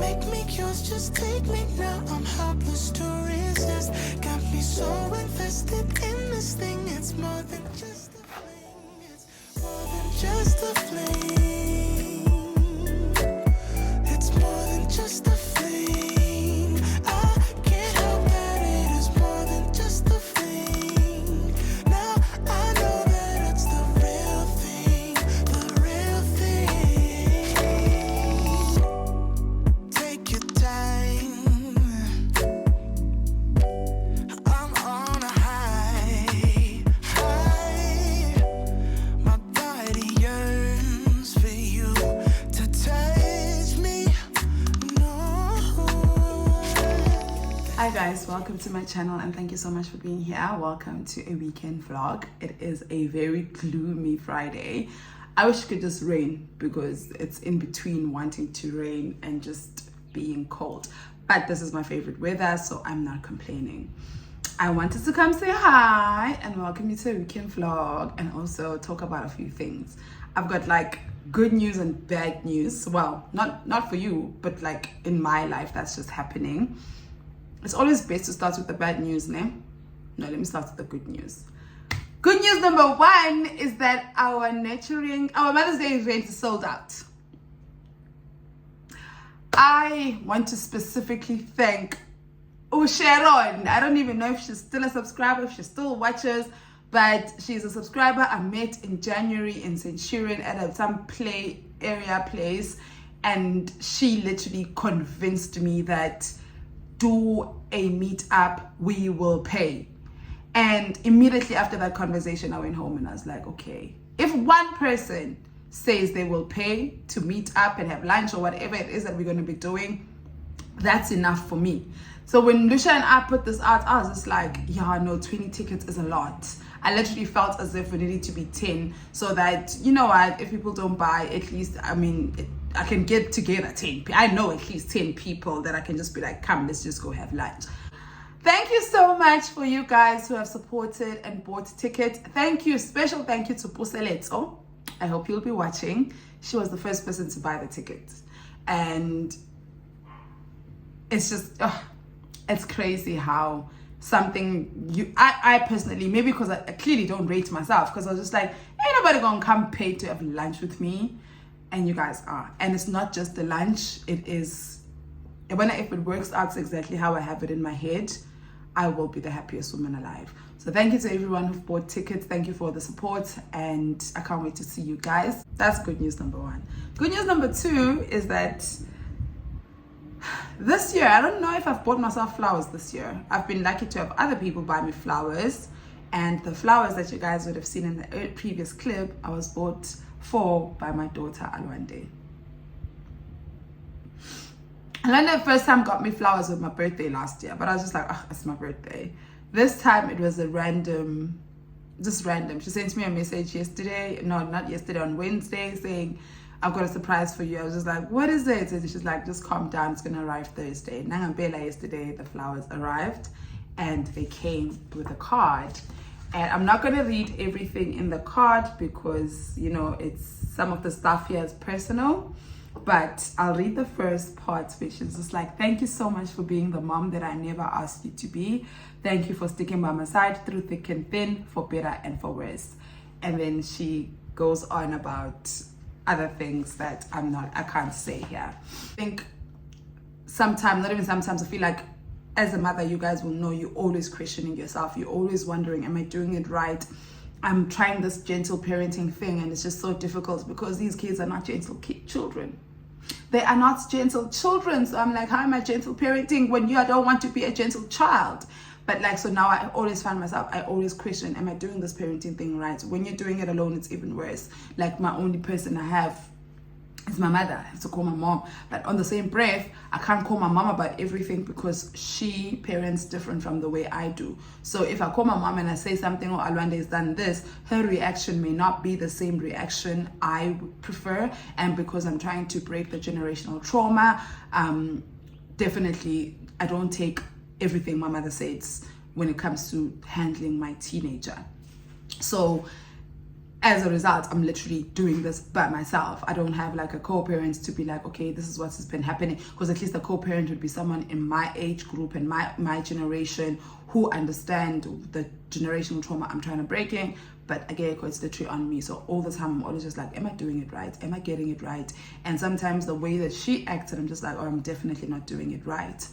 Make me yours, just take me now. I'm helpless to resist. Got me so invested in this thing. It's more than just a fling. It's more than just a fling. It's more than just a fling. I can't help that it is more than just a fling. Now I know that it's the real thing, the real thing. Take your time. I'm on a high, high. My body yearns for you to touch me. No. Hi guys, welcome to my channel and thank you so much for being here. Welcome to a weekend vlog. It is a very gloomy Friday. I wish it could just rain because it's in between wanting to rain and just being cold. But this is my favorite weather, so I'm not complaining. I wanted to come say hi and welcome you to a weekend vlog and also talk about a few things. I've got like good news and bad news. Well, not for you, but like in my life that's just happening. It's always best to start with the bad news, ne? No, let me start with the good news. Good news number one is that our Mother's Day event is sold out. I want to specifically thank Sharon. I don't even know if she's still a subscriber, if she still watches, but she's a subscriber I met in January in Centurion at some play area place, and she literally convinced me that do a meetup, we will pay. And immediately after that conversation, I went home and I was like, okay, if one person says they will pay to meet up and have lunch or whatever it is that we're going to be doing, that's enough for me. So when Lucia and I put this out, I was just like, yeah, no, 20 tickets is a lot. I literally felt as if we needed to be 10 so that, you know what, if people don't buy, at least, I can get together 10. I know at least 10 people that I can just be like, come, let's just go have lunch. Thank you so much for you guys who have supported and bought tickets. Thank you, special thank you to Puseleto. I hope you'll be watching. She was the first person to buy the tickets. And it's just, it's crazy how something I personally, maybe because I clearly don't rate myself, because I was just like, ain't nobody gonna come pay to have lunch with me. And you guys are. And it's not just the lunch, it is, if it works out exactly how I have it in my head, I will be the happiest woman alive. So thank you to everyone who bought tickets. Thank you for the support and I can't wait to see you guys. That's good news number one. Good news number two is that this year, I don't know if I've bought myself flowers this year. I've been lucky to have other people buy me flowers, and the flowers that you guys would have seen in the previous clip, I was bought for by my daughter Alwande. Alwande the first time got me flowers with my birthday last year, but I was just like, oh, it's my birthday. This time it was just random. She sent me a message on Wednesday saying, I've got a surprise for you. I was just like, what is it? And she's like, just calm down, it's gonna arrive Thursday. Nangambela yesterday, the flowers arrived and they came with a card. And I'm not gonna read everything in the card because, you know, it's some of the stuff here is personal, but I'll read the first part, which is just like, thank you so much for being the mom that I never asked you to be. Thank you for sticking by my side through thick and thin, for better and for worse. And then she goes on about other things that I can't say here. I think sometimes, not even sometimes, I feel like as a mother, you guys will know you're always questioning yourself. You're always wondering, am I doing it right? I'm trying this gentle parenting thing and it's just so difficult because these kids are not gentle children. They are not gentle children. So I'm like, how am I gentle parenting when I don't want to be a gentle child? But like, so now I always find myself, I always question, am I doing this parenting thing right? When you're doing it alone, it's even worse. Like my only person I have is my mother. I have to call my mom. But on the same breath, I can't call my mom about everything because she parents different from the way I do. So if I call my mom and I say something, oh, Alwande has done this, her reaction may not be the same reaction I prefer. And because I'm trying to break the generational trauma, definitely I don't take everything my mother says when it comes to handling my teenager. So as a result, I'm literally doing this by myself. I don't have like a co-parent to be like, okay, this is what's been happening. Because at least the co-parent would be someone in my age group and my generation who understand the generational trauma I'm trying to break in. But again, it's literally on me. So all the time, I'm always just like, am I doing it right? Am I getting it right? And sometimes the way that she acted, I'm just like, oh, I'm definitely not doing it right.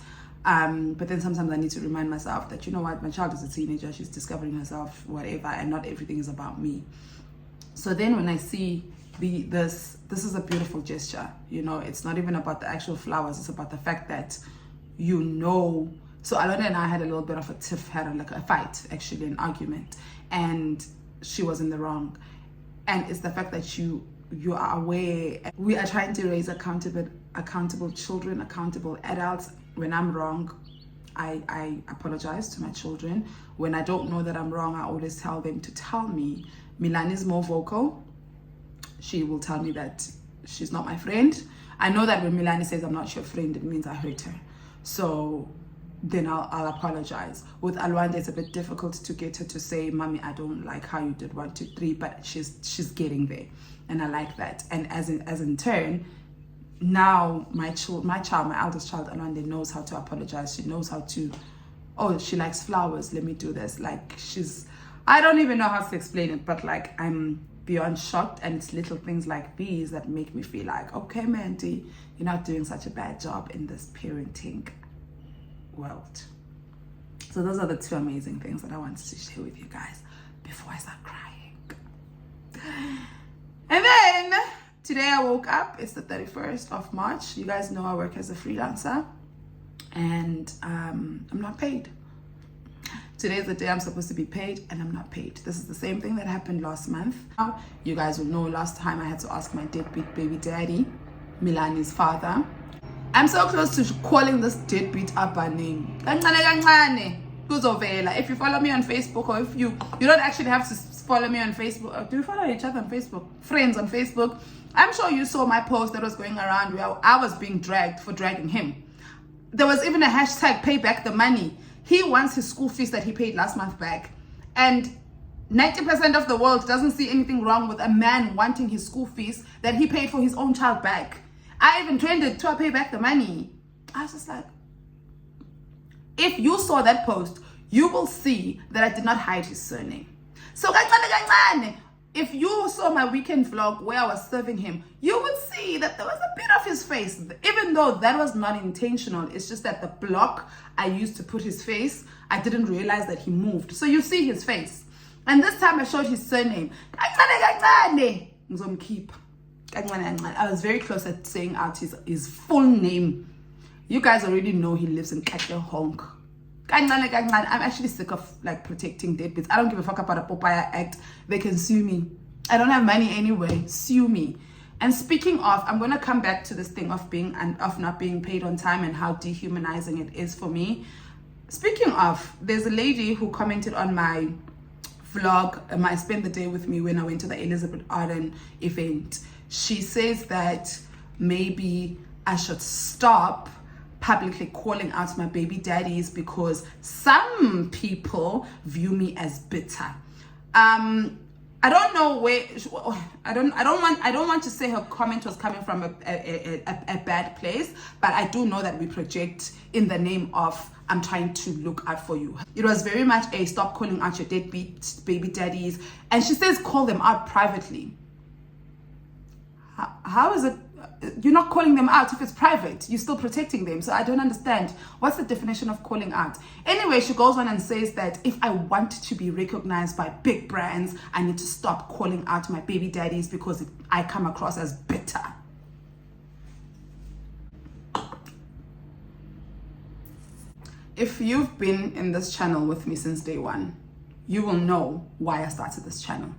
But then sometimes I need to remind myself that, you know what, my child is a teenager. She's discovering herself, whatever, and not everything is about me. So then when I see this is a beautiful gesture, you know, it's not even about the actual flowers, it's about the fact that, you know, so Alona and I had a little bit of a tiff, had like a fight, actually, an argument, and she was in the wrong. And it's the fact that you are aware. We are trying to raise accountable children, accountable adults. When I'm wrong, I apologize to my children. When I don't know that I'm wrong, I always tell them to tell me. Milan is more vocal. She will tell me that she's not my friend. I know that when Milani says I'm not your friend, it means I hurt her. So then I'll apologize. With Alwanda, it's a bit difficult to get her to say, Mommy, I don't like how you did 1, 2, 3, but she's getting there. And I like that. And as in turn, now my eldest child, Alwanda, knows how to apologize. She knows how to, oh, she likes flowers, let me do this. Like, I don't even know how to explain it, but like, I'm beyond shocked. And it's little things like these that make me feel like, okay, Mandy, you're not doing such a bad job in this parenting world. So those are the 2 amazing things that I wanted to share with you guys before I start crying. And then today I woke up, it's the 31st of March. You guys know I work as a freelancer, and I'm not paid. Today's the day I'm supposed to be paid, and I'm not paid. This is the same thing that happened last month. You guys will know last time I had to ask my deadbeat baby daddy, Milani's father. I'm so close to calling this deadbeat up a name. If you follow me on Facebook, or if you don't actually have to follow me on Facebook. Do we follow each other on Facebook? Friends on Facebook. I'm sure you saw my post that was going around where I was being dragged for dragging him. There was even a hashtag pay back the money. He wants his school fees that he paid last month back. And 90% of the world doesn't see anything wrong with a man wanting his school fees that he paid for his own child back. I even trended to pay back the money. I was just like, if you saw that post, you will see that I did not hide his surname. So if you saw my weekend vlog where I was serving him, you would see that there was a bit of his face, even though that was not intentional. It's just that the block I used to put his face, I didn't realize that he moved. So you see his face. And this time I showed his surname. I was very close at saying out his full name. You guys already know he lives in Honk. I'm actually sick of like protecting deadbeats. I don't give a fuck about a Popeye Act. They can sue me. I don't have money anyway. Sue me. And speaking of, I'm gonna come back to this thing of not being paid on time and how dehumanizing it is for me. Speaking of, there's a lady who commented on my vlog, my Spend the Day with Me, when I went to the Elizabeth Arden event. She says that maybe I should stop publicly calling out my baby daddies because some people view me as bitter. I don't know where I don't want to say her comment was coming from a bad place, but I do know that we project in the name of I'm trying to look out for you. It was very much a stop calling out your deadbeat baby daddies, and she says call them out privately. How is it you're not calling them out if it's private? You're still protecting them. So I don't understand. What's the definition of calling out? Anyway, she goes on and says that if I want to be recognized by big brands, I need to stop calling out my baby daddies because I come across as bitter. If you've been in this channel with me since day one, you will know why I started this channel.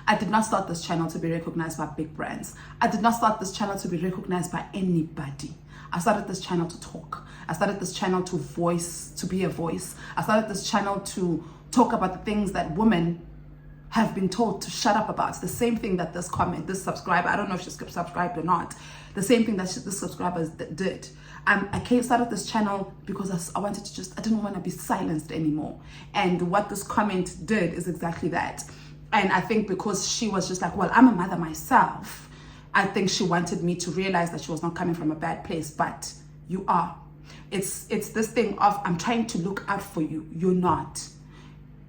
I did not start this channel to be recognized by big brands. I did not start this channel to be recognized by anybody. I started this channel to talk. I started this channel to be a voice. I started this channel to talk about the things that women have been told to shut up about. The same thing that this subscriber, I don't know if she's subscribed or not, the same thing that this subscriber did. I started this channel because I didn't want to be silenced anymore. And what this comment did is exactly that. And I think because she was just like, well, I'm a mother myself, I think she wanted me to realize that she was not coming from a bad place, but you are. It's this thing of, I'm trying to look out for you. You're not.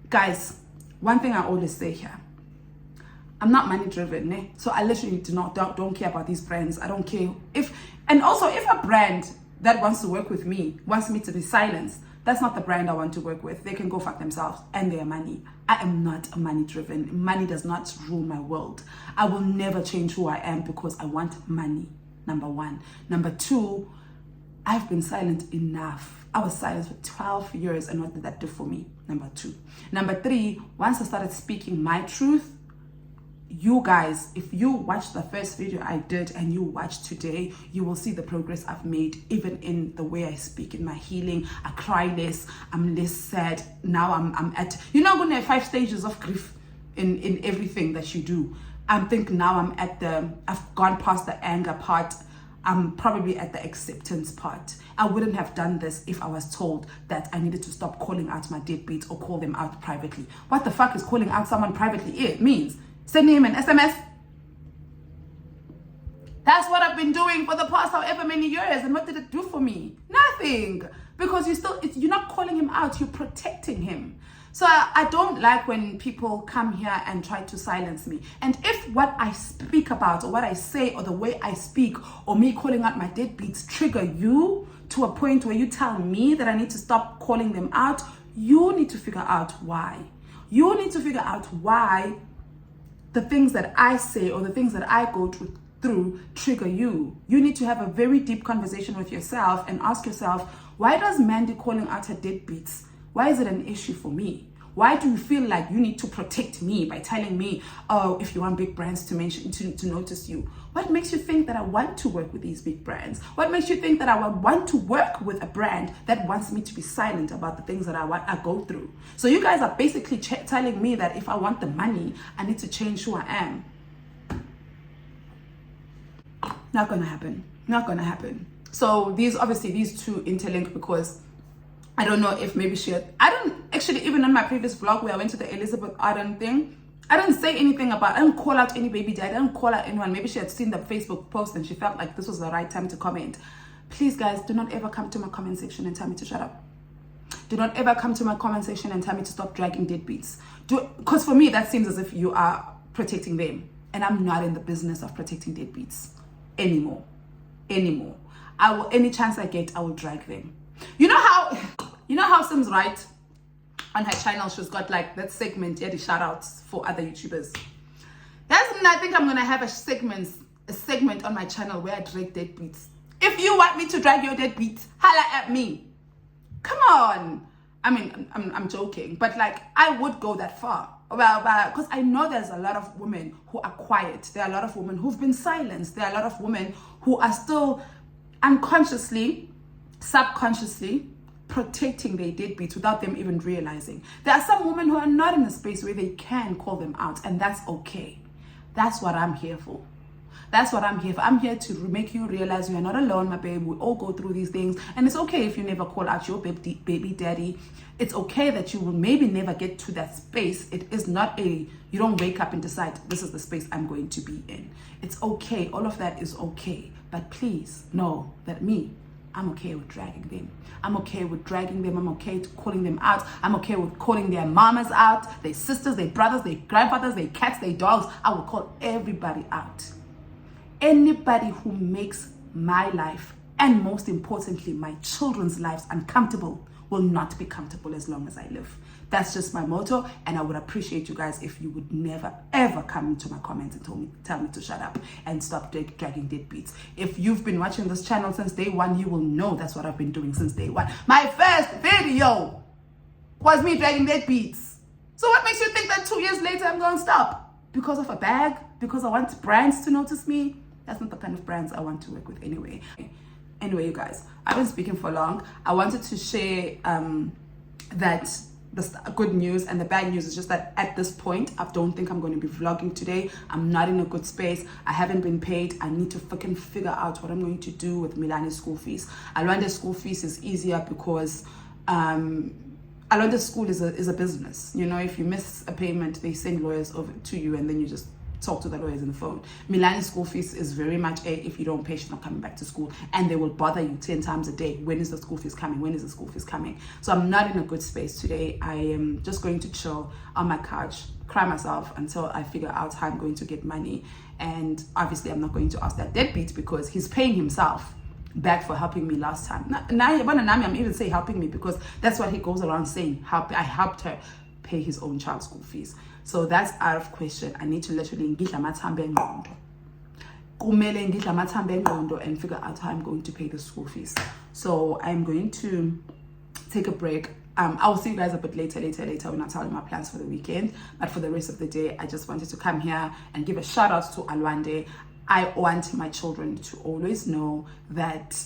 Guys, one thing I always say here, I'm not money driven, eh? So I literally don't care about these brands. I don't care if a brand that wants to work with me wants me to be silenced, that's not the brand I want to work with. They can go fuck themselves and their money. I am not money driven. Money does not rule my world. I will never change who I am because I want money, number one. Number two, I've been silent enough. I was silent for 12 years, and what did that do for me? Number two. Number three, once I started speaking my truth, you guys, if you watch the first video I did and you watch today, you will see the progress I've made, even in the way I speak, in my healing. I cry less, I'm less sad. Now I'm at, you're not going to have 5 stages of grief in everything that you do. I'm thinking now I've gone past the anger part. I'm probably at the acceptance part. I wouldn't have done this if I was told that I needed to stop calling out my deadbeats or call them out privately. What the fuck is calling out someone privately? It means sending him an SMS. That's what I've been doing for the past however many years. And what did it do for me? Nothing. Because you're not calling him out, you're protecting him. So I don't like when people come here and try to silence me. And if what I speak about or what I say or the way I speak or me calling out my deadbeats trigger you to a point where you tell me that I need to stop calling them out, you need to figure out why. You need to figure out why the things that I say or the things that I go through trigger you. You need to have a very deep conversation with yourself and ask yourself, why does Mandy calling out her deadbeats, why is it an issue for me? Why do you feel like you need to protect me by telling me, oh, if you want big brands to notice you? What makes you think that I want to work with these big brands? What makes you think that I want to work with a brand that wants me to be silent about the things that I go through? So you guys are basically telling me that if I want the money, I need to change who I am. Not gonna happen. Not gonna happen. So these two interlink because I don't know if maybe I don't actually, even on my previous vlog where I went to the Elizabeth Arden thing, I didn't say anything about, I didn't call out any baby dad, I didn't call out anyone. Maybe she had seen the Facebook post and she felt like this was the right time to comment. Please guys, do not ever come to my comment section and tell me to shut up. Do not ever come to my comment section and tell me to stop dragging deadbeats. Because for me, that seems as if you are protecting them. And I'm not in the business of protecting deadbeats anymore. Any chance I get, I will drag them. You know how Sims right on her channel, she's got like that segment, yeah, the shout outs for other YouTubers. That's when I think I'm gonna have a segment on my channel where I drag deadbeats. If you want me to drag your deadbeats, holla at me. Come on. I mean, I'm joking, but like I would go that far. Well, because I know there's a lot of women who are quiet. There are a lot of women who've been silenced. There are a lot of women who are still unconsciously, subconsciously protecting their deadbeats without them even realizing. There are some women who are not in a space where they can call them out, and that's okay. That's what I'm here for. That's what I'm here for. I'm here to make you realize you are not alone, my babe. We all go through these things, and it's okay if you never call out your baby daddy. It's okay that you will maybe never get to that space. It is not you don't wake up and decide this is the space I'm going to be in. It's okay. All of that is okay. But please know that I'm okay with dragging them. I'm okay with dragging them. I'm okay with calling them out. I'm okay with calling their mamas out, their sisters, their brothers, their grandfathers, their cats, their dogs. I will call everybody out. Anybody who makes my life, and most importantly, my children's lives uncomfortable, will not be comfortable as long as I live. That's just my motto, and I would appreciate you guys if you would never ever come into my comments and tell me to shut up and stop dragging deadbeats. If you've been watching this channel since day one, you will know that's what I've been doing since day one. My first video was me dragging deadbeats. So what makes you think that 2 years later I'm going to stop? Because of a bag? Because I want brands to notice me? That's not the kind of brands I want to work with anyway. Anyway, you guys, I've been speaking for long. I wanted to share that the good news and the bad news is just that at this point, I don't think I'm going to be vlogging today. I'm not in a good space. I haven't been paid. I need to fucking figure out what I'm going to do with Milani's school fees. Alwanda's school fees is easier because Alwande school is a business. You know, if you miss a payment, they send lawyers over to you, and then you just talk to the lawyers on the phone. Milani school fees is very much if you don't pay, she's not coming back to school, and they will bother you 10 times a day. When is the school fees coming? When is the school fees coming? So I'm not in a good space today. I am just going to chill on my couch, cry myself until I figure out how I'm going to get money. And obviously I'm not going to ask that deadbeat because he's paying himself back for helping me last time. Now I'm even saying helping me because that's what he goes around saying. I helped her pay his own child school fees. So that's out of question. I need to literally ngidla amathambo engqondo. Kumele ngidla amathambo engqondo and figure out how I'm going to pay the school fees. So I'm going to take a break. I'll see you guys a bit later when I tell you my plans for the weekend. But for the rest of the day, I just wanted to come here and give a shout out to Alwande. I want my children to always know that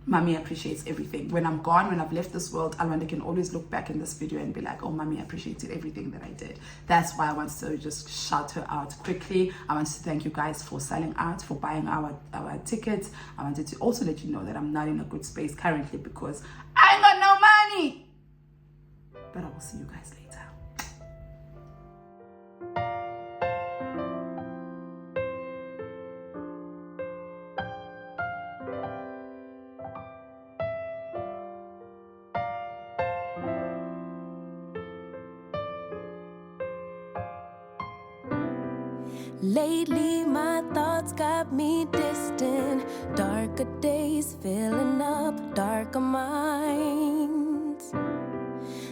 Mommy appreciates everything. When I'm gone, when I've left this world, Alwande can always look back in this video and be like, oh, Mommy appreciated everything that I did. That's why I want to just shout her out quickly. I want to thank you guys for selling out, for buying our tickets. I wanted to also let you know that I'm not in a good space currently because I ain't got no money. But I will see you guys later. Lately my thoughts got me distant. Darker days filling up darker minds.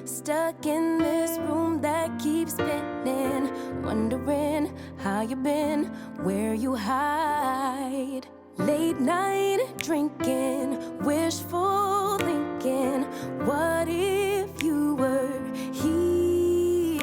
Stuck in this room that keeps spinning, wondering how you been, where you hide. Late night drinking, wishful thinking, what if you were here?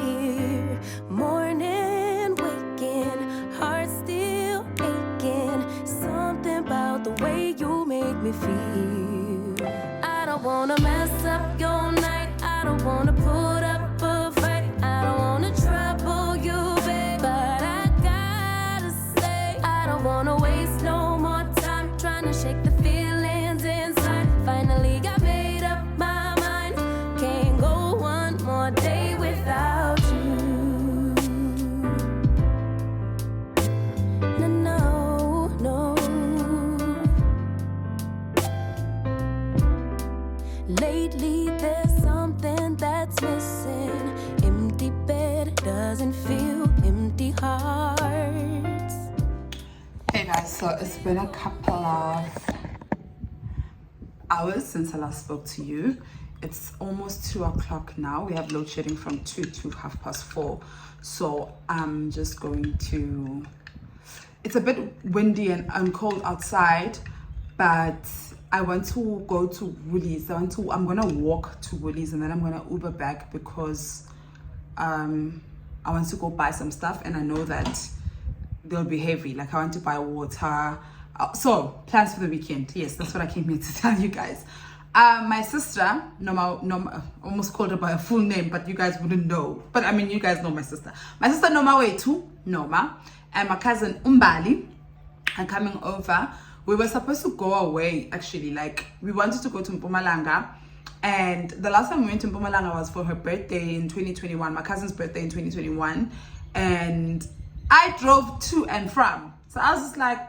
Morning waking, heart still aching, something about the way you make me feel. I don't wanna mess up your night, I don't wanna put up a fight, I don't wanna trouble you, babe, but I gotta say, I don't wanna waste no more time trying to shake the feelings inside. Finally got made up my mind, can't go one more day without you. No. Lately there's something that's missing. Empty bed doesn't feel empty hearts. Hey guys, so it's been a couple of hours since I last spoke to you. It's almost 2 o'clock now. We have load shedding from 2 to 4:30. So I'm just going to, it's a bit windy and cold outside, but I want to go to Woolies. I'm gonna walk to Woolies and then I'm gonna Uber back because I want to go buy some stuff and I know that they'll be heavy. Like I want to buy water. So plans for the weekend. Yes, that's what I came here to tell you guys. My sister, Noma, almost called her by her full name, but you guys wouldn't know. But I mean, you guys know my sister. My sister Noma Wetu, Noma, and my cousin Umbali are coming over. We were supposed to go away, actually. Like, we wanted to go to Mpumalanga. And the last time we went to Mpumalanga was for her birthday in 2021, my cousin's birthday in 2021. And I drove to and from. So I was just like,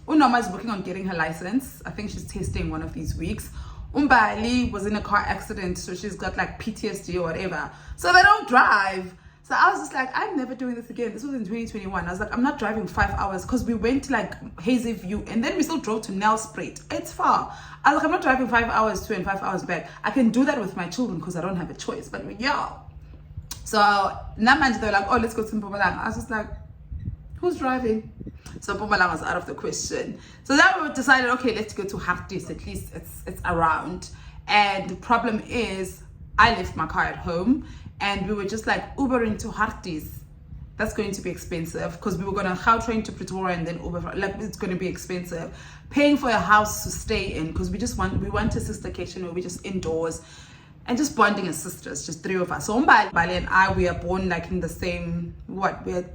Unoma is working on getting her license. I think she's testing one of these weeks. Umbali was in a car accident, so she's got like PTSD or whatever. So they don't drive. So I was just like, I'm never doing this again. This was in 2021. I was like, I'm not driving 5 hours because we went to like Hazy View and then we still drove to Nelspruit. It's far. I was like, I'm not driving 5 hours to and 5 hours back. I can do that with my children because I don't have a choice. But yeah. So Namanja, they're like, oh, let's go to Mpumalanga. I was just like, who's driving? So Mpumalanga was out of the question. So then we decided, okay, let's go to Harties. At least it's around. And the problem is, I left my car at home. And we were just like Ubering to Harties. That's going to be expensive because we were going to Gautrain to Pretoria and then Uber. Like it's going to be expensive. Paying for a house to stay in because we want a sistercation where we're just indoors and just bonding as sisters, just 3 of us. So Mbali and I, we are born like in the same, we're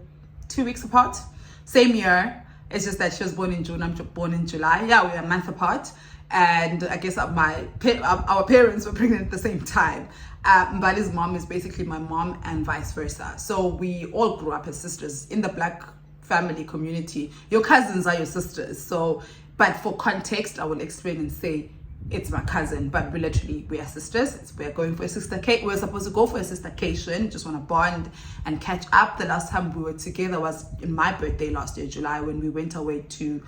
2 weeks apart, same year. It's just that she was born in June, I'm born in July. Yeah, we're a month apart. and I guess our parents were pregnant at the same time. Mbali's mom is basically my mom and vice versa. So we all grew up as sisters. In the Black family community, your cousins are your sisters. So, but for context, I will explain and say it's my cousin, but we are sisters. We're going for a sister cake. We're supposed to go for a sistercation, just want to bond and catch up. The last time we were together was in my birthday last year, July, when we went away to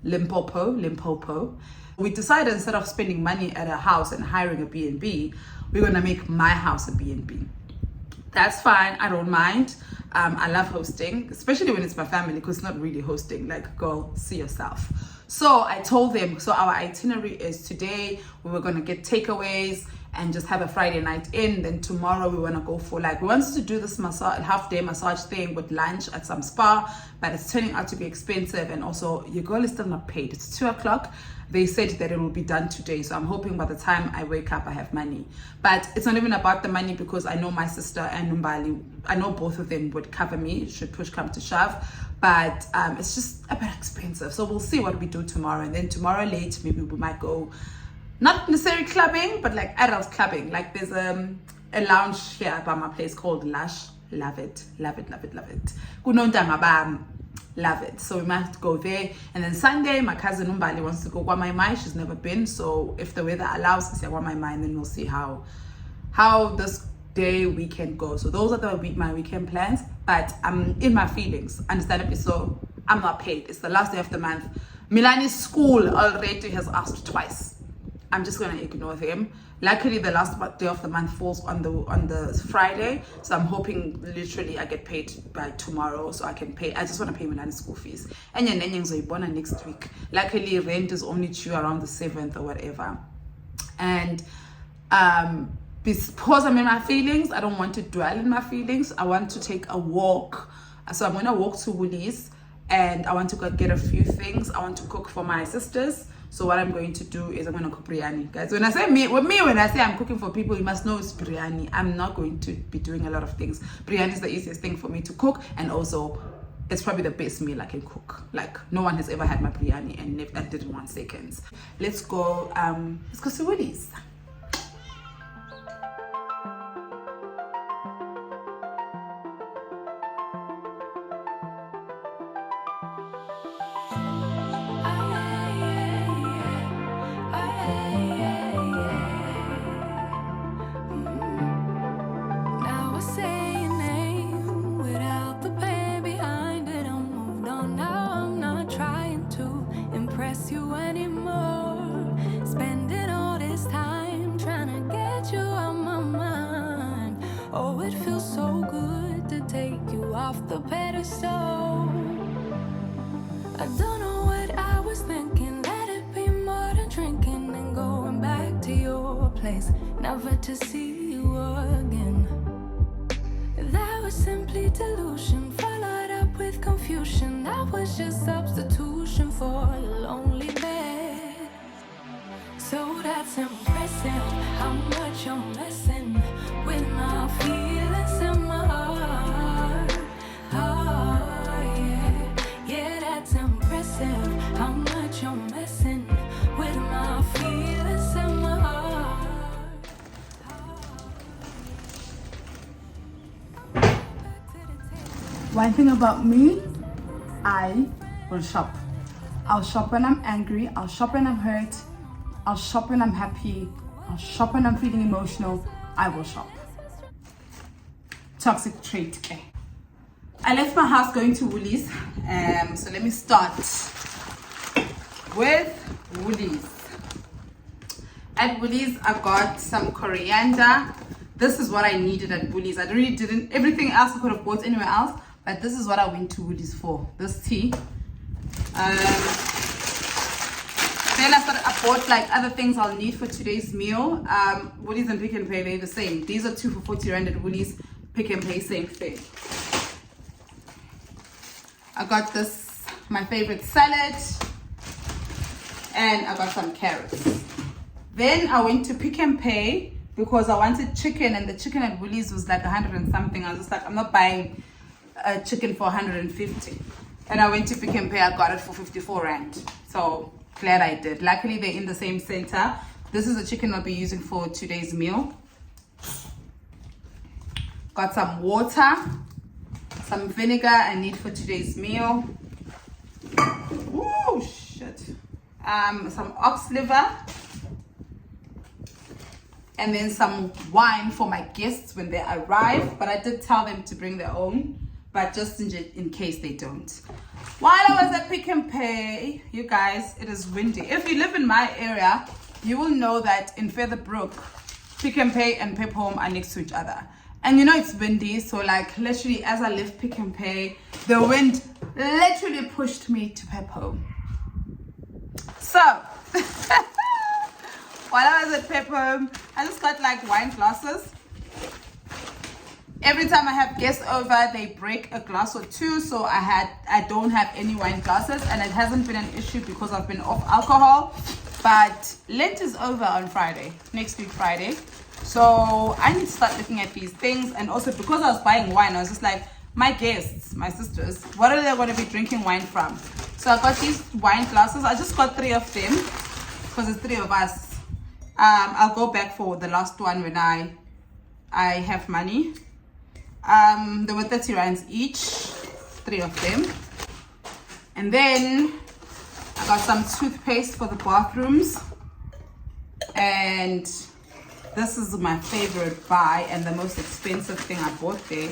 Limpopo. We decided instead of spending money at a house and hiring a B&B, we're gonna make my house a B&B. That's fine, I don't mind. I love hosting, especially when it's my family, because it's not really hosting, like, go see yourself. So I told them, so our itinerary is today, we were gonna get takeaways and just have a Friday night in. Then tomorrow we wanna go for, like, we wanted to do this half-day massage thing with lunch at some spa, but it's turning out to be expensive, and also your girl is still not paid. It's 2 o'clock. They said that it will be done today, so I'm hoping by the time I wake up I have money. But it's not even about the money, because I know my sister and Mbali, I know both of them would cover me should push come to shove, but it's just a bit expensive. So we'll see what we do tomorrow, and then tomorrow late maybe we might go, not necessarily clubbing, but like adult clubbing. Like there's a lounge here by my place called Lush. Love it. Love it. So we might go there. And then Sunday, my cousin Mbali wants to go Wamaimai. She's never been. So if the weather allows, say Wamaimai, and then we'll see how this weekend goes. So those are my weekend plans. But I'm in my feelings, understandably so. I'm not paid. It's the last day of the month. Milani's school already has asked twice. I'm just gonna ignore them. Luckily, the last day of the month falls on the Friday, so I'm hoping literally I get paid by tomorrow, so I can pay. I just want to pay Milani's school fees. And then next week. Luckily, rent is only due around the 7th or whatever. And because I'm in my feelings, I don't want to dwell in my feelings. I want to take a walk. So I'm gonna walk to Woolies, and I want to go get a few things. I want to cook for my sisters. So what I'm going to do is I'm going to cook biryani. Guys, when I say I'm cooking for people, you must know it's biryani. I'm not going to be doing a lot of things. Biryani is the easiest thing for me to cook, and also it's probably the best meal I can cook. Like, no one has ever had my biryani and I did it in 1 second. Let's go to Woolies. The pedestal. I don't know what I was thinking. Let it be more than drinking and going back to your place, never to see you again. That was simply delusion, followed up with confusion. That was just substitution for a lonely bed. So that's impressive, how much you're messing with my feelings and my heart. How much you're messing with my feelings and my heart. One thing about me, I will shop. I'll shop when I'm angry, I'll shop when I'm hurt, I'll shop when I'm happy, I'll shop when I'm feeling emotional. I will shop. Toxic trait. I left my house going to Woolies, so let me start with Woolies. At Woolies, I got some coriander. This is what I needed at Woolies. I really didn't, everything else I could have bought anywhere else, but this is what I went to Woolies for, this tea. Then I bought like other things I'll need for today's meal. Woolies and Pick n Pay, they're the same. These are 2 for 40 rand at Woolies. Pick n Pay, same thing. I got this, my favorite salad, and I got some carrots. Then I went to Pick n Pay because I wanted chicken, and the chicken at Woolies was like 100 and something. I was just like, I'm not buying a chicken for 150. And I went to Pick n Pay, I got it for 54 rand. So glad I did. Luckily, they're in the same center. This is the chicken I'll be using for today's meal. Got some water, some vinegar I need for today's meal. Oh shit. Some ox liver. And then some wine for my guests when they arrive. But I did tell them to bring their own, but just in case they don't. While I was at Pick n Pay, you guys, it is windy. If you live in my area, you will know that in Featherbrook, Pick n Pay and Pep Home are next to each other. And you know it's windy, so like literally as I left Pick n Pay, the wind literally pushed me to Pep Home. So, while I was at Pep Home, I just got like wine glasses. Every time I have guests over, they break a glass or two, so I don't have any wine glasses, and it hasn't been an issue because I've been off alcohol. But Lent is over on Friday, next week Friday, so I need to start looking at these things. And also because I was buying wine, I was just like, my guests, my sisters, what are they going to be drinking wine from? So I got these wine glasses. I just got 3 of them because it's 3 of us. I'll go back for the last one when I have money. There were 30 rands each, 3 of them. And then I got some toothpaste for the bathrooms. And this is my favorite buy and the most expensive thing I bought there.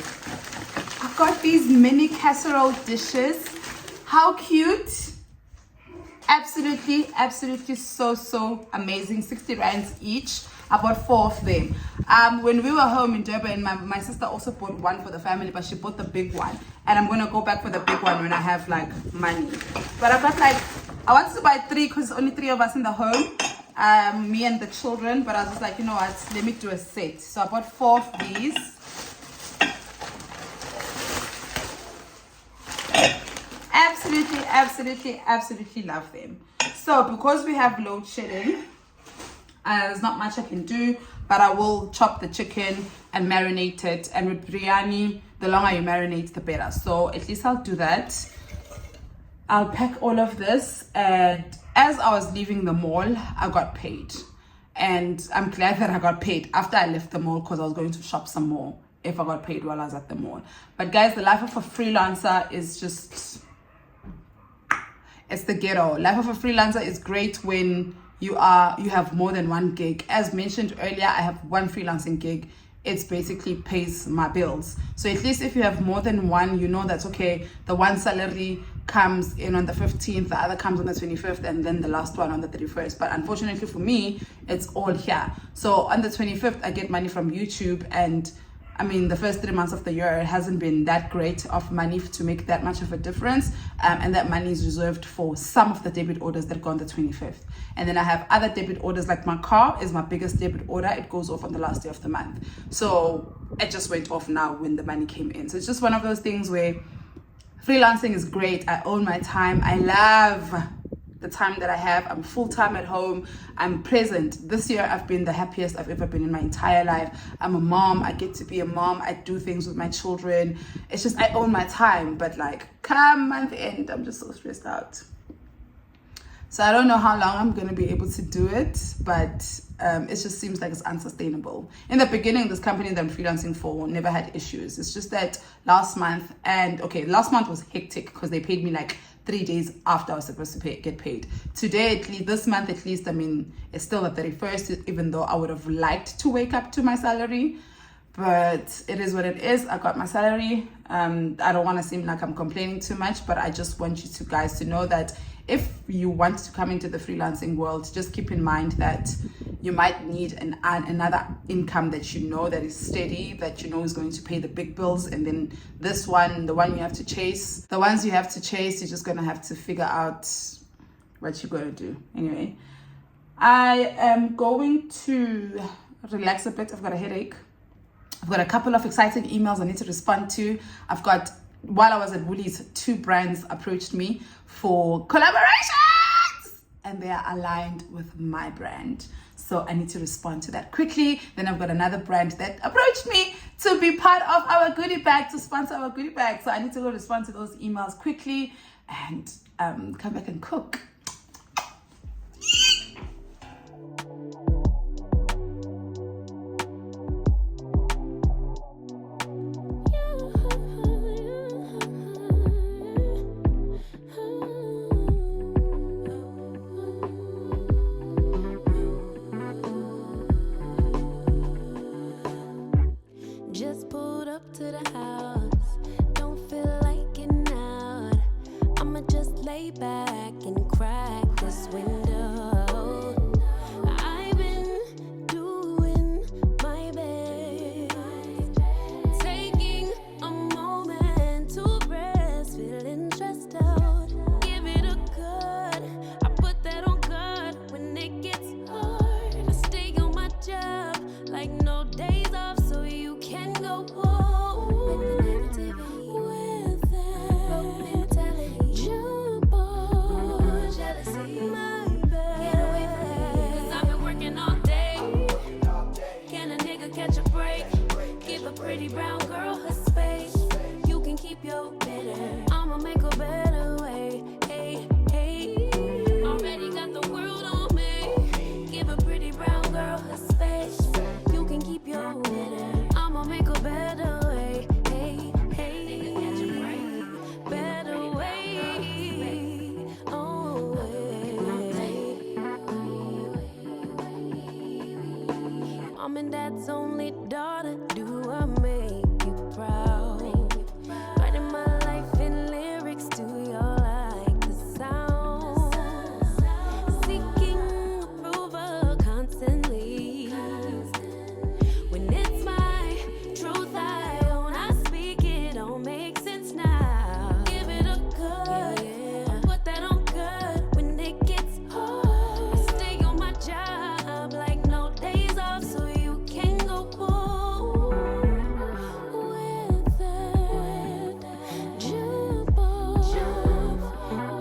I got these mini casserole dishes. How cute! Absolutely so amazing. 60 rands each. I bought 4 of them. When we were home in Durban, my sister also bought one for the family, but she bought the big one, and I'm gonna go back for the big one when I have like money. But I got like, I wanted to buy 3 because only 3 of us in the home, me and the children, but I was just like, you know what, let me do a set. So I bought 4 of these. Absolutely love them. So because we have load shedding, there's not much I can do, but I will chop the chicken and marinate it. And with biryani, the longer you marinate, the better. So at least I'll do that. I'll pack all of this. And as I was leaving the mall, I got paid. And I'm glad that I got paid after I left the mall, because I was going to shop some more if I got paid while I was at the mall. But guys, the life of a freelancer is just, it's the ghetto. Life of a freelancer is great when you have more than one gig. As mentioned earlier, I have one freelancing gig. It's basically pays my bills. So at least if you have more than one, you know that's okay. The one salary comes in on the 15th, the other comes on the 25th, and then the last one on the 31st. But unfortunately for me, it's all here. So on the 25th, I get money from YouTube, and I mean, the first 3 months of the year, it hasn't been that great of money to make that much of a difference. And that money is reserved for some of the debit orders that go on the 25th. And then I have other debit orders, like my car is my biggest debit order. It goes off on the last day of the month. So it just went off now when the money came in. So it's just one of those things where freelancing is great. I own my time. I love the time that I have. I'm full-time at home. I'm present. This year I've been the happiest I've ever been in my entire life. I'm a mom. I get to be a mom. I do things with my children. It's just, I own my time. But like, come month end, I'm just so stressed out. So I don't know how long I'm going to be able to do it, but it just seems like it's unsustainable. In the beginning, this company that I'm freelancing for never had issues. It's just that last month was hectic because they paid me like 3 days after I was supposed to get paid. Today, at least, this month at least, I mean, it's still the 31st, even though I would have liked to wake up to my salary. But it is what it is. I got my salary. I don't want to seem like I'm complaining too much, but I just want you guys to know that if you want to come into the freelancing world, just keep in mind that you might need another income that you know that is steady, that you know is going to pay the big bills. And then this one, the ones you have to chase, you're just going to have to figure out what you're going to do. Anyway, I am going to relax a bit. I've got a headache. I've got a couple of exciting emails I need to respond to. While I was at Woolies, 2 brands approached me for collaborations, and they are aligned with my brand. So I need to respond to that quickly. Then I've got another brand that approached me to be part of our goodie bag, to sponsor our goodie bag. So I need to go respond to those emails quickly and come back and cook. to the house. Don't feel like getting out. I'ma just lay back and crack this window. I've been doing my best, taking a moment to rest, feeling stressed out. Give it a good. I put that on God when it gets hard. I stay on my job like no days off, so you can go home with the negativity, with that mentality. Jump on jealousy, my bad. Get away from me, 'cause I've been working all day. Can a nigga catch a break? Give a pretty brown girl her space. You can keep your bitter. I'ma make a better way. Hey, hey. Already got the world on me. Give a pretty brown girl her space. You can keep your bitter. I'ma make a better way. Hey, hey. Better way. Oh, Mom and Dad's only daughter, do I make you proud? Writing my life in lyrics, do y'all like the sound? Seeking approval constantly. When it's my truth I own, I speak it, don't make sense now. Give it a good, put that on good when it gets hard. I stay on my job like no days off, so you can go home with that. Jump off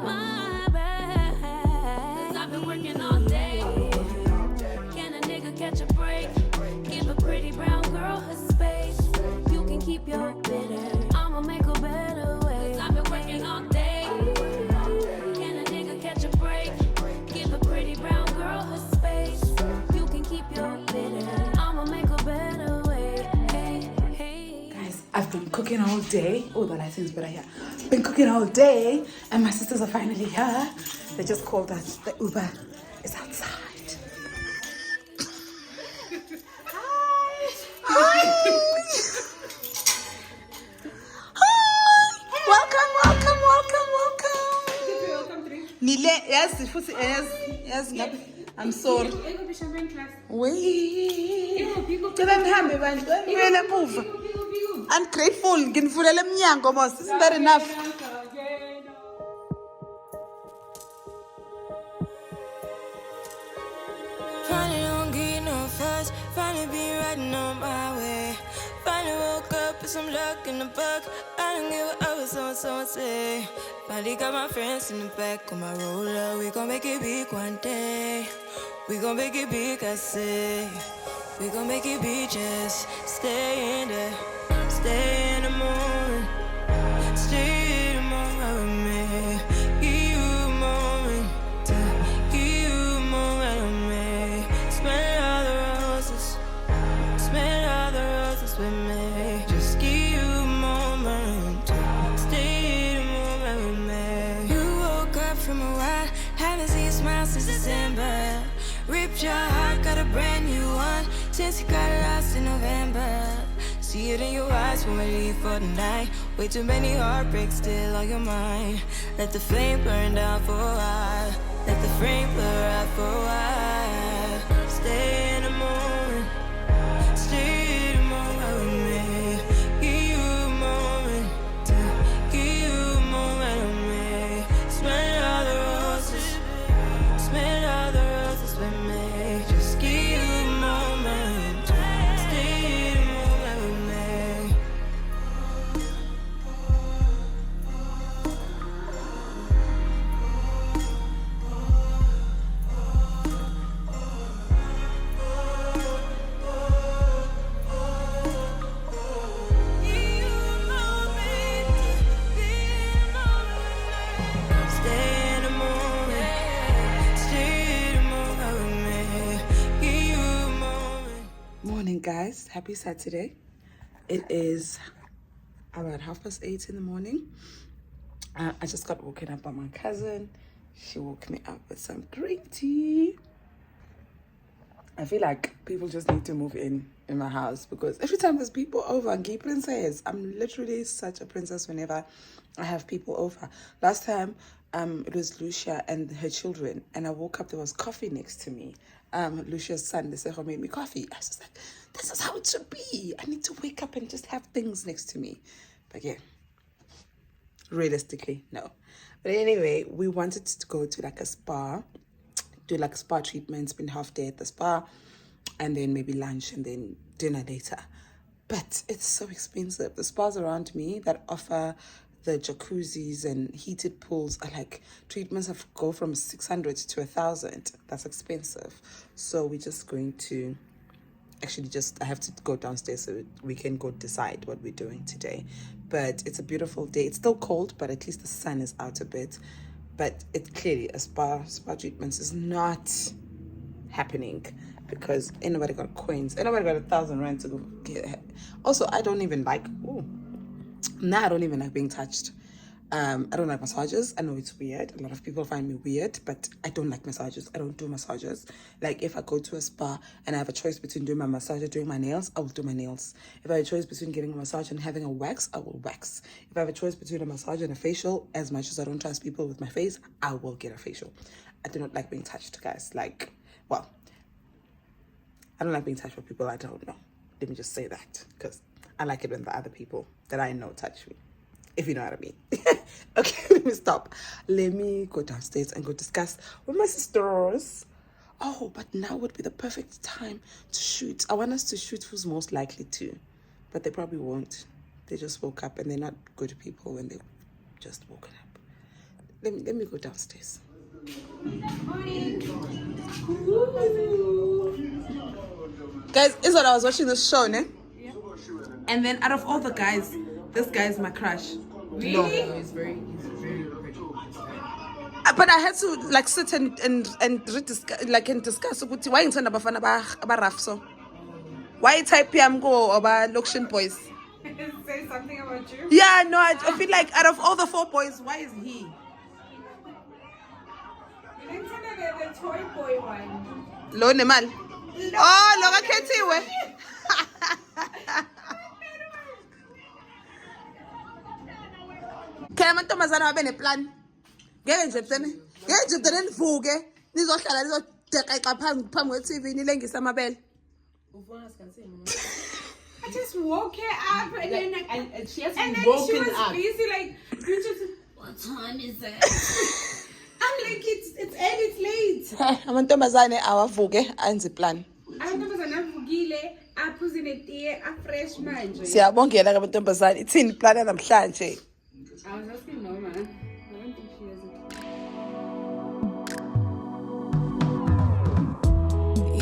my back, 'cause I've been working all day. Can a nigga catch a break? Give a pretty brown girl her space. You can keep your bitter. I'ma make a better way. 'Cause I've been working all day. Can a nigga catch a break? Give a pretty brown girl her space. You can keep your bitter. I'ma make a better way. Hey, hey. Guys, I've been cooking all day. Oh, the lighting is better here. Been cooking all day, and my sisters are finally here. They just called us. The Uber is outside. Hi. Welcome, welcome, welcome, welcome. Nile, yes, yes. I'm sorry. Wait. Ungrateful. Nginifulele emnyango boss. Isn't that enough? Finally don't get no fuss. Finally be riding on my way. Finally woke up with some luck in the book. I don't give a what someone say. Finally got my friends in the back of my roller. We gon' make it big one day. We gon' make it big, I say. We gon' make it big, just stay in there. Stay in the moment. Stay in the moment with me. Give you a moment. Give you a moment with me. Smell all the roses. Smell all the roses with me. Just give you a moment. Stay in the moment with me. You woke up from a while. Haven't seen you smile since December. Ripped your heart, got a brand new one since you got lost in November. See it in your eyes when we leave for the night. Way too many heartbreaks still on your mind. Let the flame burn down for a while. Let the flame blur out for a while. Stay in the moment. Stay in the moment with me. Give you a moment. Give you a moment with me. Smell all the roses. Smell all the roses with me. Just give you a moment. Stay in the moment with me. Morning, guys. Happy Saturday. It is about 8:30 in the morning. I just got woken up by my cousin. She woke me up with some green tea. I feel like people just need to move in my house, because every time there's people over, and gay princess, I'm literally such a princess whenever I have people over. Last time, it was Lucia and her children, and I woke up, there was coffee next to me. Lucia's son, the Seho, made me coffee. I was just like, this is how it should be. I need to wake up and just have things next to me. But yeah, realistically, no. But anyway, we wanted to go to like a spa, do like spa treatment, spend half day at the spa, and then maybe lunch and then dinner later. But it's so expensive. The spas around me that offer the jacuzzis and heated pools are like, treatments have go from 600 to 1,000. That's expensive. So we're just going to I have to go downstairs so we can go decide what we're doing today. But it's a beautiful day. It's still cold, but at least the sun is out a bit. But it's clearly a spa treatments is not happening, because ain't nobody got coins. Ain't nobody got 1,000 rand to go get. Also, I don't even like being touched. I don't like massages. I know it's weird. A lot of people find me weird, but I don't like massages. I don't do massages. Like, if I go to a spa and I have a choice between doing my massage or doing my nails, I will do my nails. If I have a choice between getting a massage and having a wax, I will wax. If I have a choice between a massage and a facial, as much as I don't trust people with my face, I will get a facial. I do not like being touched, guys. Like, well, I don't like being touched by people I don't know. Let me just say that, because I like it when the other people that I know touch me, if you know what I mean. Okay, let me stop. Let me go downstairs and go discuss with my sisters. Oh, but now would be the perfect time to shoot. I want us to shoot who's most likely to, but they probably won't. They just woke up, and they're not good people when they just woken up. Let me go downstairs. Guys, this is what I was watching this show, ne? Yeah. And then out of all the guys, this guy is my crush. Really? No. He's very pretty. But I had to like sit and discuss why you turn abafana ba rough so. Why type PM go about Lokshin boys? Say something about you? Yeah, no, I feel like out of all the 4 boys, why is he? You didn't tell me the toy boy one. Lo nemal. Oh, lo akhethiwe. Kaya amantombazana babe neplan. Ngeke nje nivuke nizohlala nizodeqeqa phambi kwe-TV nilengisa amabele. I just woke her up and then and she has and been then she woken was up. busy like you just what time is it? I'm like it's early, it's late. Amantombazane awavuke enze plan. Amantombazana avukile aphuze netiye afresh manje. Siyabongela ke amantombazane. Ithini plan namhlanje? I was asking Norma. I don't think she has it.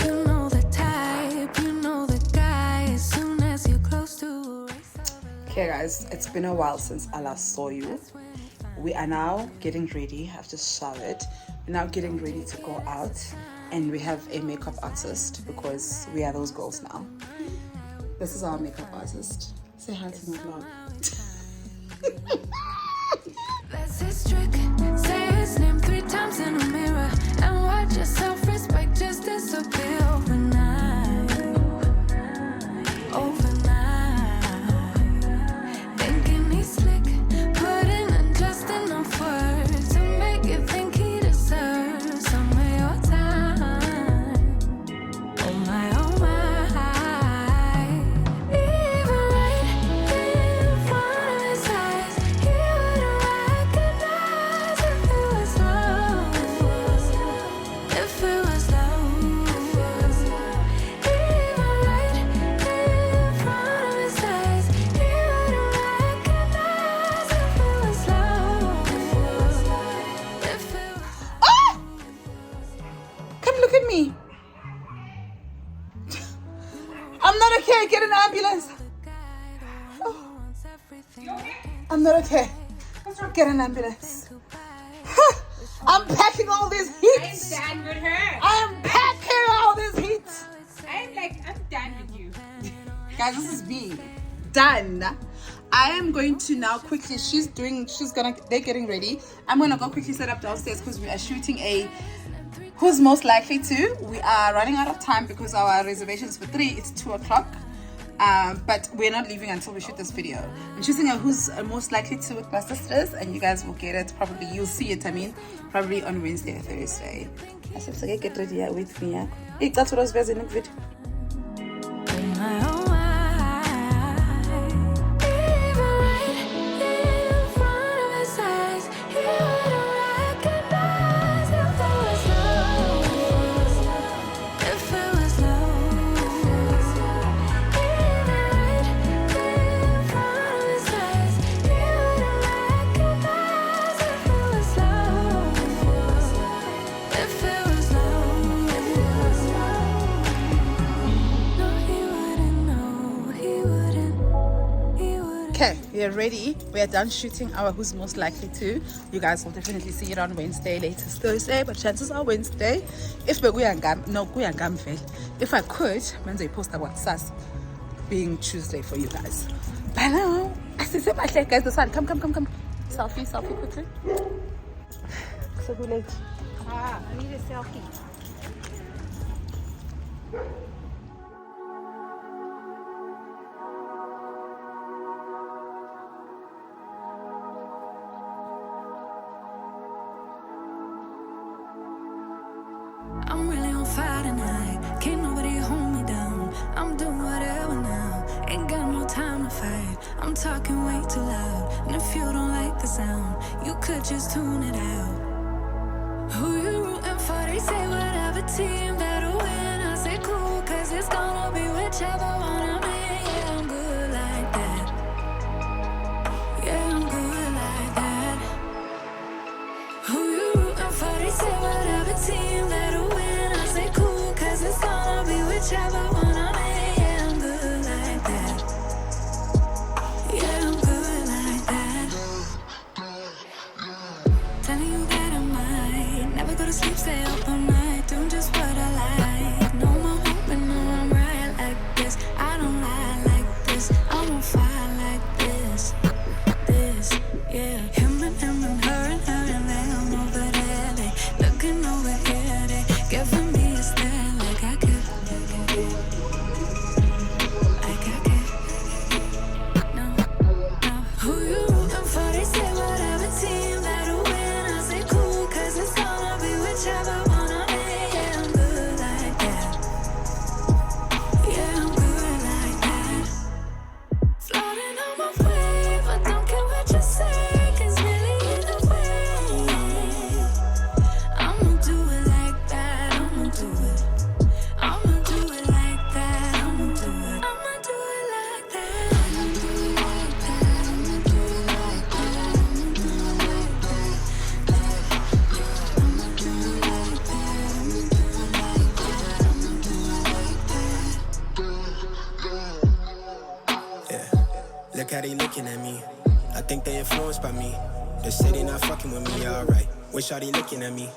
You know the type, you know the guy. As soon as you're close to Okay guys, it's been a while since I last saw you. We are now getting ready. I've just showered. We're now getting ready to go out, and we have a makeup artist because we are those girls now. This is our makeup artist. Say hi to my vlog. that's his trick. Say his name 3 times in a mirror and watch your self-respect just disappear overnight. Thinking he's slick, putting in just enough words to make you think he deserves some of your time. Oh my, oh my. Even right in front of his eyes, he wouldn't recognize if it was love. If it was love. Even right in front of his eyes, he wouldn't recognize if it was love. If it was Oh! Come look at me. I'm not okay. Get an ambulance. I'm not okay. Get an ambulance. I'm packing all this heat. I'm done with her. I'm packing all this heat. I'm done with you. Guys, this is me. Done. I am going to now quickly, they're getting ready. I'm gonna go quickly set up downstairs because we are shooting a Who's most likely to? We are running out of time because our reservations for 3, it's 2 o'clock. But we're not leaving until we shoot this video. I'm choosing a who's most likely to with my sisters, and you guys will get it. Probably you'll see it. I mean, probably on Wednesday or Thursday. I said, so get ready. Wait for me. That's what I was in the video. Okay, we are ready. We are done shooting our who's most likely to. You guys will definitely see it on Wednesday, latest Thursday, but chances are Wednesday. If I could, Wednesday post about SAS being Tuesday for you guys. Bye now. I see my guys. This one, come. Selfie quickly. So good late. I need a selfie. I'm really on fire tonight. Can't nobody hold me down. I'm doing whatever now. Ain't got no time to fight. I'm talking way too loud. And if you don't like the sound, you could just tune it out. Who you rooting for? They say whatever team that'll win. I say cool, cause it's gonna be whichever one I'm in. Yeah, I'm good like that. Yeah, I'm good like that. Who you rooting for? They say whatever team that'll win. I say cool, cause it's gonna be whichever one I'm in. Yeah, I'm good like that. Yeah, I'm good like that. Telling you that I might never go to sleep, stay up all night, doing just what I like. No more hoping, no, I'm right like this. I don't lie like this. I'm on fire like this. Yeah. Him and her and them over there. They looking over here, they giving me a stare like I could. No. Who you rooting for? They say whatever team that'll win. I say cool, cause it's gonna be whichever one I'm in. Yeah, I'm good like that. Yeah, I'm good like that. Floating on my wave, I don't care what you say, cause really either way, I'ma do it like that, I'ma do it. I'ma do it like that, I'ma do it. I'ma do it like that, I'ma do it like that, I'ma do it like that, I'ma do it like that. I'ma do it like that, I'ma do it like that, I'ma do it like that. Yeah, look how they looking at me. I think they influenced by me. They say they not fucking with me, alright. Wish all they looking at me.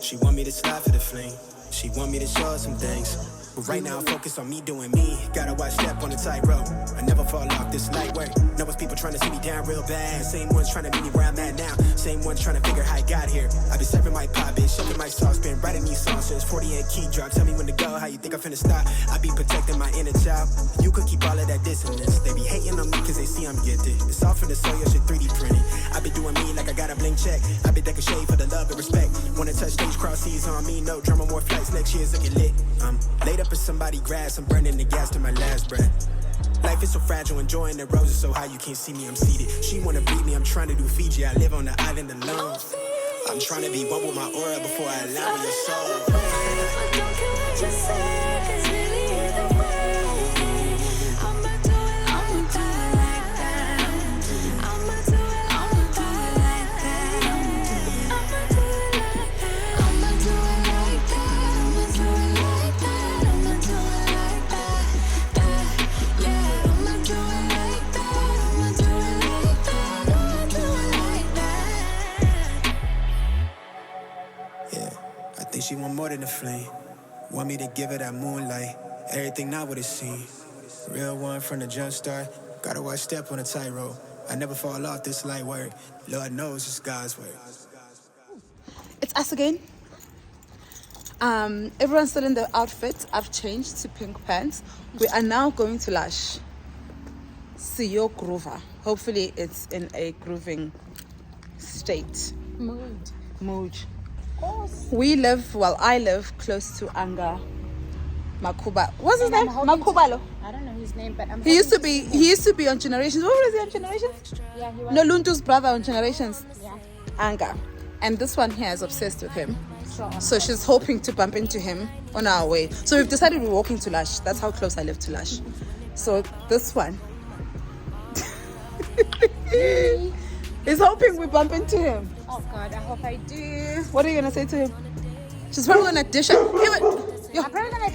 She want me to slide for the flame. She want me to show her some things. But right now I'm focused on me doing me. Gotta watch step on the tightrope. I never fall off this light work. Know it's people trying to see me down real bad. Same ones trying to meet me where I'm at now. Same ones trying to figure how I got here. I been serving my pop, bitch, shoving my sauce, been writing these songs since 40 and key drop. Tell me when to go, how you think I'm finna stop? I be protecting my inner child. You could keep all of that dissonance. They be hating on me cause they see I'm gifted. It's all from the soil, shit 3D printed. I been doing me like I got a blank check. I been decking shade for the love and respect. Wanna touch stage, cross seas on me, no drama, more flights. Next year's looking lit. I'm laid up in somebody's grass, I'm burning the gas to my last breath. Life is so fragile, enjoying the roses so high you can't see me, I'm seated. She wanna beat me, I'm trying to do Fiji, I live on the island alone. I'm trying to be one with my aura before I allow your soul. I don't care what you say, cause really either way, I'ma do it like that. I'ma do it like that. I'ma do it like that. I'ma do it like that. I'ma do it like that. I'ma do it like that. Yeah, I'ma do it like that. I'ma do it like that. I'ma do it like that. Yeah, I think she want more than a flame. Want me to give her that moonlight. Everything not what it seems. Real one from the jump start. Gotta watch step on a tightrope. I never fall off this light work. Lord knows it's God's work. It's us again. Everyone's still in their outfits. I've changed to pink pants. We are now going to Lush. See your groover. Hopefully it's in a grooving state. Mood. I live close to Anga Makuba. What's his name? Makubalo. I don't know his name, but He used to be on Generations. What was he on Generations? Yeah, he was. No, Luntu's brother on Generations. Yeah. Anga. And this one here is obsessed with him. So she's hoping to bump into him on our way. So we've decided we're walking to Lush. That's how close I live to Lush. So this one is hoping we bump into him. Oh God, I hope I do. What are you gonna say to him? She's probably gonna dish it. I'm probably gonna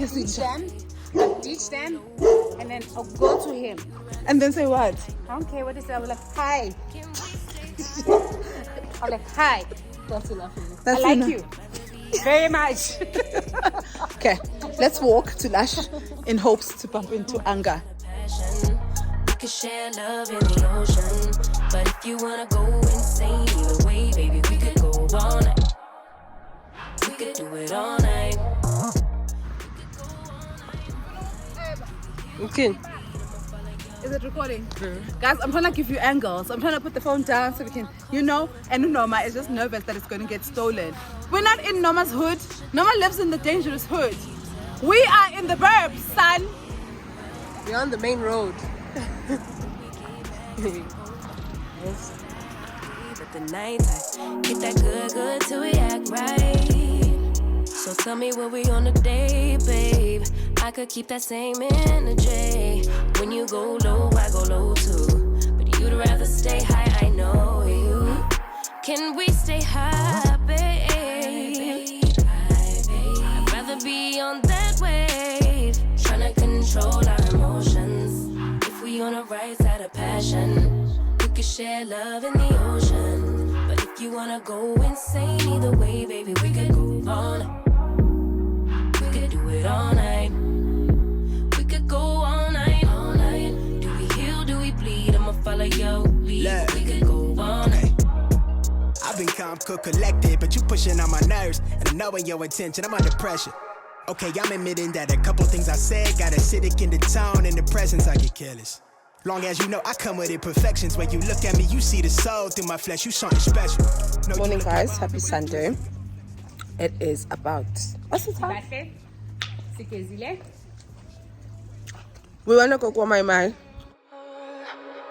ditch them, and then I'll go to him. And then say what? I don't care what he said. I'll be like, hi. I'm like, hi. That's enough for me. That's I like enough. you very much. Okay, let's walk to Lush in hopes to bump into Anga. We could share love in the ocean, but if you wanna go insane either way, baby, we could go all night. We could do it all night. Okay. Is it recording? Guys, I'm trying to give you angles. I'm trying to put the phone down so we can, and Noma is just nervous that it's going to get stolen. We're not in Noma's hood. Noma lives in the dangerous hood. We are in the burbs, son. We're on the main road. But the nights I get that good till we act right. So tell me what we on a day, babe. I could keep that same energy. When you go low, I go low too. But you'd rather stay high, I know you. Can we stay high, babe? I'd rather be on that wave, tryna control our emotions. If we on the right side of passion, we could share love in the ocean. But if you wanna go insane either way, baby, we could go on. We could do it all night. We could go all night, all night. Do we heal, do we bleed? I'ma follow your lead. Look. We could go all night. I've been calm, cool, collected, but you pushing on my nerves. And I know in your intention, I'm under pressure. Okay, I'm admitting that a couple things I said got acidic in the tone. In the presence, I get careless. Long as you know I come with imperfections. When you look at me, you see the soul through my flesh. You something special. No, you Morning, look- guys. Happy Sunday. It is about. What's the time? Bahle, sikezile. We wanna go my mind.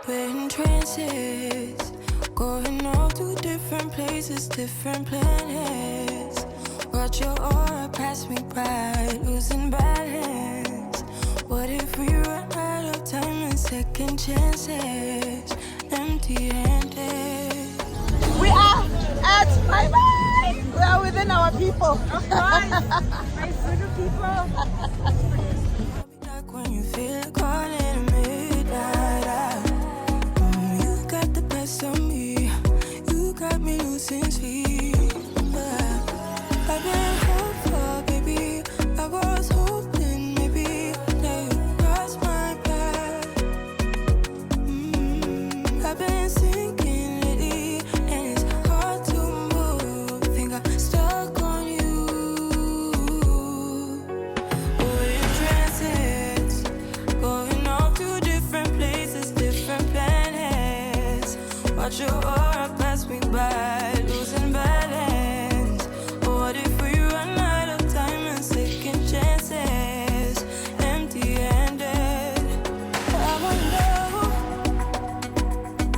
We're in trances, going all to different places, different planets. Watch your aura pass me by, losing balance. What if we run out of time and second chances, empty-handed? We are at my mind. We are within our people. My Zulu people. Like when you feel like calling midnight. You got the best of me. You got me losing sleep. I've been hopeful, baby. I was hoping maybe that you crossed my path. I've been sinking lately, and it's hard to move. Think I'm stuck on you. We're in transits, going off to different places, different planets. Watch your aura pass me by, losing balance. What if we run out of time and second chances, empty-handed? I wonder,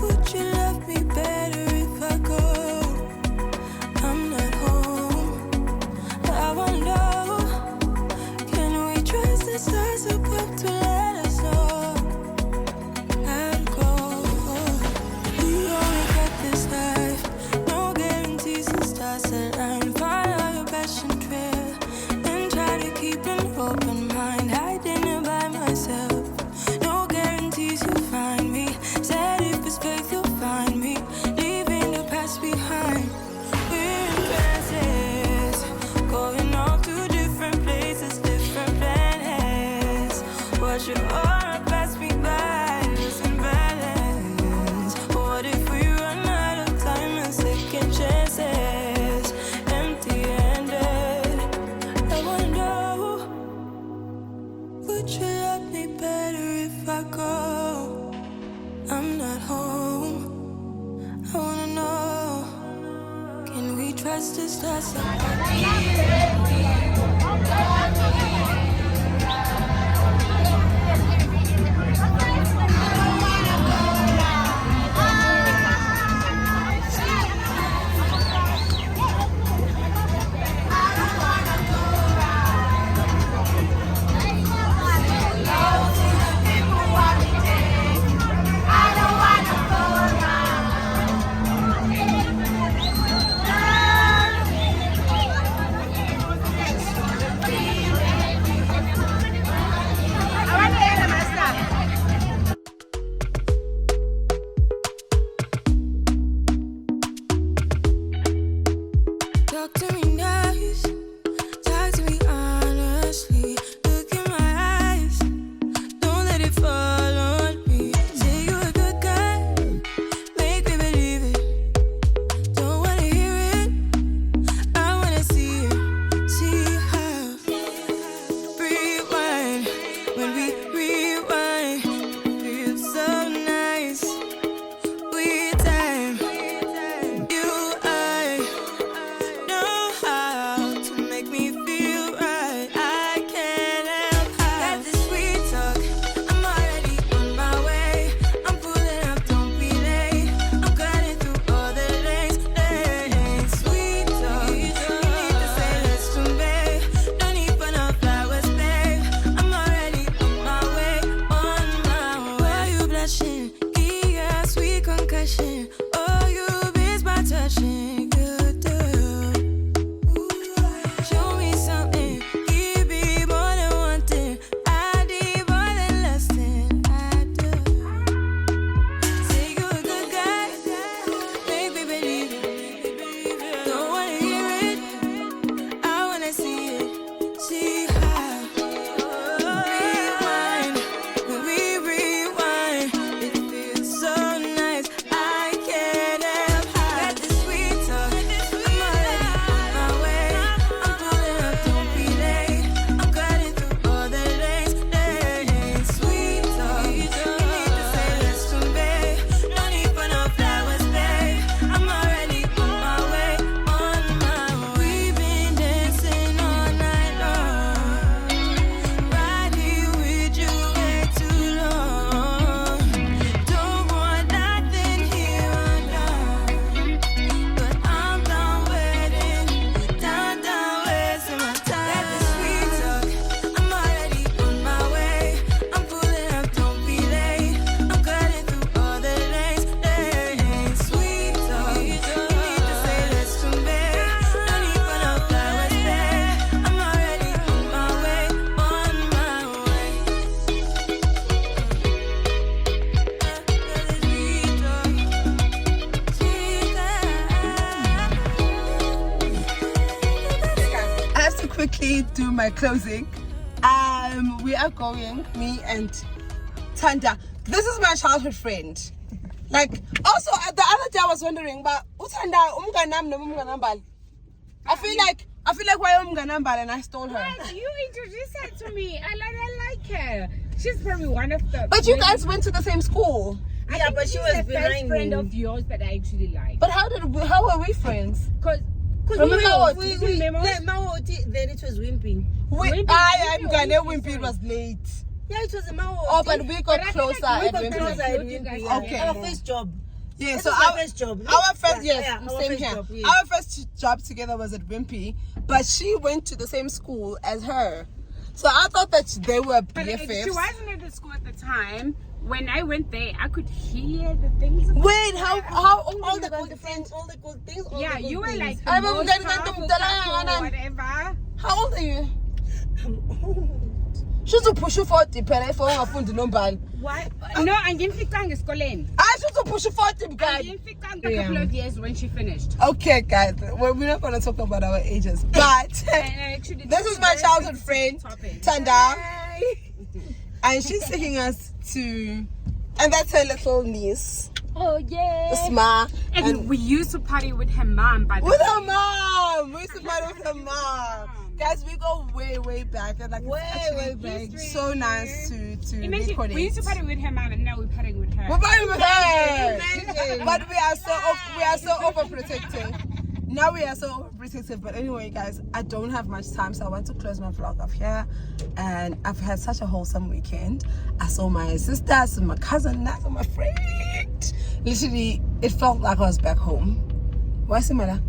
would you love me better if I go? I'm not home. I wonder, can we trust the stars above to let us know? I'd go. We only got go. I'm not home. I wanna know, can we trust this stars? Talk to me nice, talk to me honestly. Look in my eyes, don't let it fall on me. Say you're a good guy, make me believe it. Don't wanna hear it, I wanna see it. See how rewind, when we rewind, feels so nice. We time, you I know how to make me feel right. I can't help how got this sweet talk. I'm already on my way. I'm pulling up, don't be late. I'm cutting through all the lanes. Sweet talk. You need to say less to me. No need for no flowers, babe. I'm already on my way. Why you blushing? Yeah, sweet concussion. Oh, you miss my touching. Good girl. Show me something. Give me more than one thing. I need more than less than I do. Say you're a good guy. Make me believe it. Don't wanna hear it. I wanna see it. See how rewind. When we rewind, it feels so nice. I can't help how got this sweet talk. I'm already on my way. I'm pulling up, don't be late. I'm cutting through all the lanes. Sweet talk. You need to say less to me. No need for no flowers, babe. I'm already on my way. We've been dancing all night long. Right here with you way too long. Don't want nothing here or now. But I'm done waiting, done wasting my time. Got this sweet talk, I'm already on my way. I'm pulling up, don't be late. I'm cutting through all the lanes. Sweet talk, you need to say less to me. No need for no flowers, babe. I'm already on my way, on my way. I have to quickly do my closing. We are going, me and Tanda. This is my childhood friend. Like, also the other day I was wondering, but Tanda umganam no umganambal. I feel like why umganambal and I stole her. You introduced her to me. I like her. She's probably one of the. But you guys went to the same school. Yeah, but she was the first friend of yours that I actually liked. But how were we friends? Because Remember what? then it was Wimpy. I'm gonna Wimpy. It was late. Yeah, it was a Mao. Oh, but we got closer at Wimpy. Okay. Our first job. Yeah, That so was our first job. Our first, yes, our same first here. job, yes. Our first job together was at Wimpy, but she went to the same school as her. So I thought that they were But BFFs. she wasn't at the school at the time. When I went there, I could hear the things. Wait, how old all are the you good guys? things, all the good things. All Yeah, Oh, you were like the I'm most getting powerful into couple, the- whatever. How old are you? She's to push you 40 phela if ungafundi nombala. Why? No, angifikanga esikoleni. She's to push you 40 guys. Angifikanga a couple of years when she finished. Okay, guys, we're not going to talk about our ages, but Actually, this is my childhood friend, topic. Tanda, and she's taking us to, and that's her little niece, Oh yeah. Sma, And we used to party with her mom, by the with way. her mom. We used to party with her mom. Guys, we go way back. And like way back. So nice to Imagine, reconnect. we used to party with her mom, and now we're partying with her. We're partying with her. But we are so overprotective. Now we are so overprotective. But anyway, guys, I don't have much time, so I want to close my vlog off here. And I've had such a wholesome weekend. I saw my sister, I saw my cousin, I saw my friend. Literally, it felt like I was back home. Why, Simala?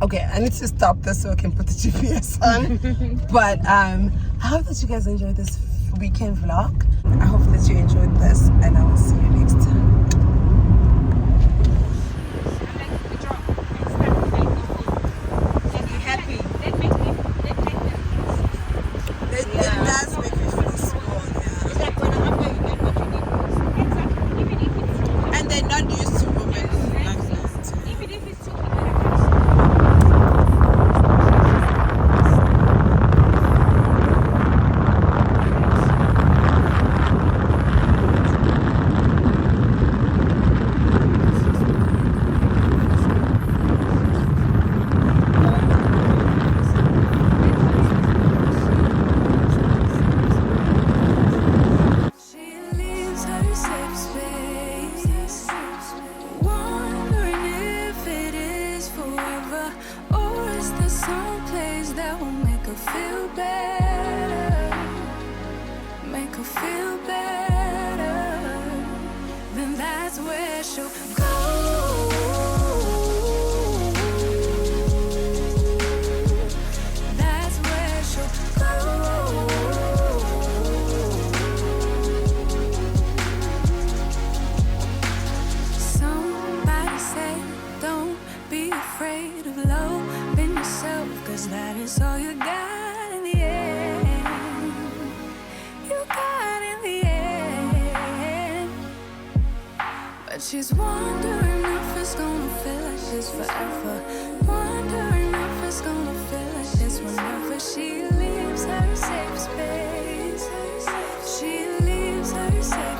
Okay, I need to stop this so I can put the GPS on. But I hope that you guys enjoyed this weekend vlog. I hope that you enjoyed this, and I will see you next time. She's wondering if it's gonna feel like this forever. Wondering if it's gonna feel like this whenever she leaves her safe space. She leaves her safe